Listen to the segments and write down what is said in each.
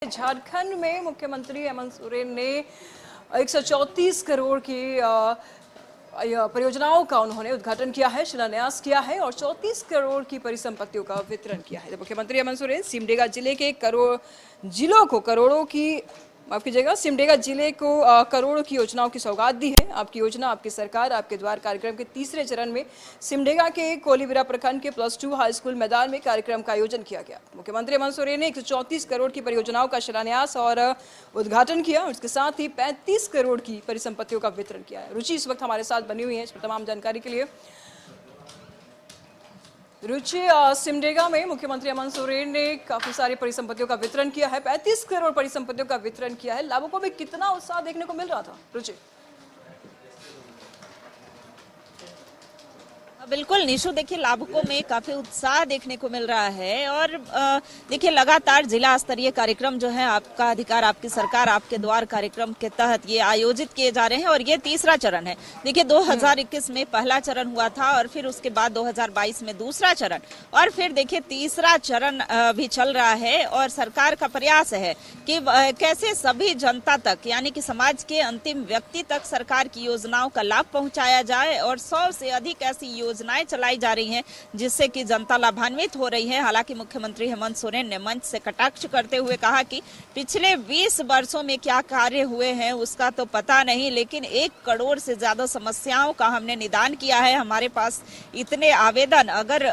झारखंड में मुख्यमंत्री हेमंत सोरेन ने 134 करोड़ की परियोजनाओं का उन्होंने उद्घाटन किया है, शिलान्यास किया है और 34 करोड़ की परिसंपत्तियों का वितरण किया है। मुख्यमंत्री हेमंत सोरेन सिमडेगा जिले के सिमडेगा जिले को करोड़ों की योजनाओं की सौगात दी है। आपकी योजना, आपकी सरकार, आपके द्वार कार्यक्रम के तीसरे चरण में सिमडेगा के कोलीबिरा प्रखंड के +2 हाई स्कूल मैदान में कार्यक्रम का आयोजन किया गया। मुख्यमंत्री हेमंत सोरेन ने 134 करोड़ की परियोजनाओं का शिलान्यास और उद्घाटन किया और इसके साथ ही 35 करोड़ की परिसंपत्तियों का वितरण किया है। रुचि इस वक्त हमारे साथ बनी हुई है इस पर तमाम जानकारी के लिए। रुचि, सिमडेगा में मुख्यमंत्री हेमंत सोरेन ने काफी सारी परिसंपत्तियों का वितरण किया है, 35 करोड़ परिसंपत्तियों का वितरण किया है। लाभुकों में कितना उत्साह देखने को मिल रहा था, रुचि? बिल्कुल निशु, देखिए लाभुकों में काफी उत्साह देखने को मिल रहा है और देखिए लगातार जिला स्तरीय कार्यक्रम जो है आपका अधिकार आपकी सरकार आपके द्वार कार्यक्रम के तहत ये आयोजित किए जा रहे हैं और ये तीसरा चरण है। देखिए 2021 में पहला चरण हुआ था और फिर उसके बाद 2022 में दूसरा चरण और फिर देखिए तीसरा चरण भी चल रहा है और सरकार का प्रयास है कि कैसे सभी जनता तक यानी कि समाज के अंतिम व्यक्ति तक सरकार की योजनाओं का लाभ पहुंचाया जाए और 100 से अधिक ऐसी योजनाएं चलाई जा रही हैं जिससे कि जनता लाभान्वित हो रही है। हालांकि मुख्यमंत्री हेमंत सोरेन ने मंच से कटाक्ष करते हुए कहा कि पिछले 20 वर्षों में क्या कार्य हुए हैं उसका तो पता नहीं, लेकिन 1 करोड़ से ज्यादा समस्याओं का हमने निदान किया है। हमारे पास इतने आवेदन, अगर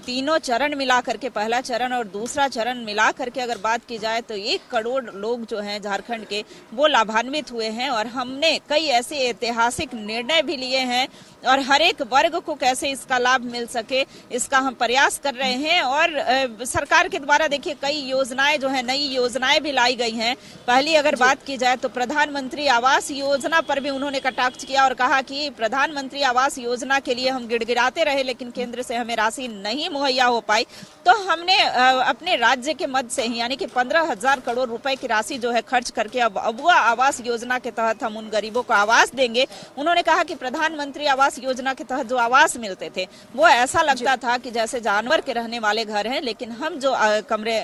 तीनों चरण मिला करके, पहला चरण और दूसरा चरण मिला करके अगर बात की जाए तो 1 करोड़ लोग जो हैं झारखंड के वो लाभान्वित हुए हैं और हमने कई ऐसे ऐतिहासिक निर्णय भी लिए हैं और हर एक वर्ग को कैसे इसका लाभ मिल सके इसका हम प्रयास कर रहे हैं। और सरकार के द्वारा देखिए कई योजनाएं जो है, नई योजनाएं भी लाई गई हैं। पहली अगर बात की जाए तो प्रधानमंत्री आवास योजना पर भी उन्होंने कटाक्ष किया और कहा कि प्रधानमंत्री आवास योजना के लिए हम गिड़गिड़ाते रहे लेकिन केंद्र से हमें राशि नहीं मुहैया हो पाई, तो हमने अपने राज्य के मद से ही यानी कि 15,000 करोड़ रुपए की राशि जो है खर्च करके अब अबुआ आवास योजना के तहत हम उन गरीबों को आवास देंगे। उन्होंने कहा कि प्रधानमंत्री आवास योजना के तहत जो आवास मिलते थे वो ऐसा लगता था कि जैसे जानवर के रहने वाले घर हैं, लेकिन हम जो कमरे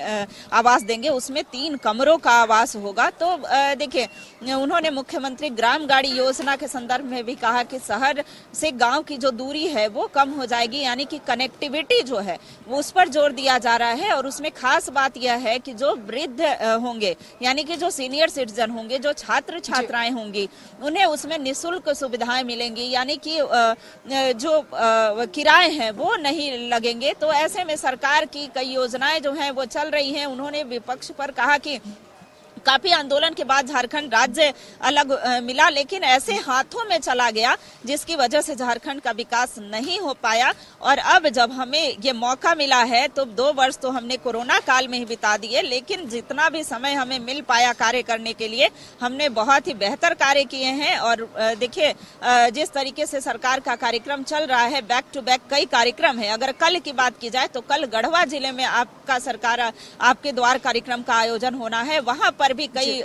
आवास देंगे उसमें 3 कमरों का आवास होगा। तो देखिए उन्होंने मुख्यमंत्री ग्राम गाड़ी योजना के संदर्भ में भी कहा कि शहर से गांव की जो दूरी है वो कम हो जाएगी, यानी कि कनेक्टिविटी जो है वो उस पर जोर दिया जा रहा है। और उसमें खास बात यह है कि जो वृद्ध होंगे यानी कि जो सीनियर सिटीजन होंगे, जो छात्र छात्राएं होंगी, उन्हें उसमें निःशुल्क सुविधाएं मिलेंगी, यानी कि जो किराए हैं वो नहीं लगेंगे। तो ऐसे में सरकार की कई योजनाएं जो हैं वो चल रही हैं। उन्होंने विपक्ष पर कहा कि काफी आंदोलन के बाद झारखंड राज्य अलग मिला लेकिन ऐसे हाथों में चला गया जिसकी वजह से झारखंड का विकास नहीं हो पाया। और अब जब हमें ये मौका मिला है तो 2 वर्ष तो हमने कोरोना काल में ही बिता दिए, लेकिन जितना भी समय हमें मिल पाया कार्य करने के लिए हमने बहुत ही बेहतर कार्य किए हैं। और देखिए जिस तरीके से सरकार का कार्यक्रम चल रहा है, बैक टू बैक कई कार्यक्रम है। अगर कल की बात की जाए तो कल गढ़वा जिले में आपका सरकार आपके द्वार कार्यक्रम का आयोजन होना है। वहां पर भी कई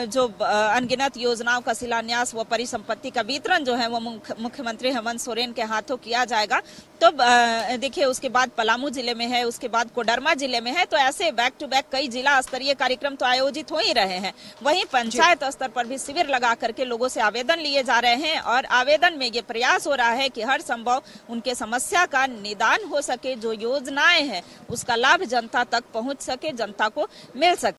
जो अनगिनत योजनाओं का शिलान्यास व परिसंपत्ति का वितरण जो है वो मुख्यमंत्री हेमंत सोरेन के हाथों किया जाएगा। तो देखिए उसके बाद पलामू जिले में है, उसके बाद कोडरमा जिले में है। तो ऐसे बैक टू बैक कई जिला स्तरीय कार्यक्रम तो आयोजित हो ही रहे हैं। वहीं पंचायत स्तर पर भी शिविर लगा करके लोगों से आवेदन लिए जा रहे हैं और आवेदन में ये प्रयास हो रहा है कि हर संभव उनके समस्या का निदान हो सके, जो योजनाएं हैं उसका लाभ जनता तक पहुंच सके, जनता को मिल सके।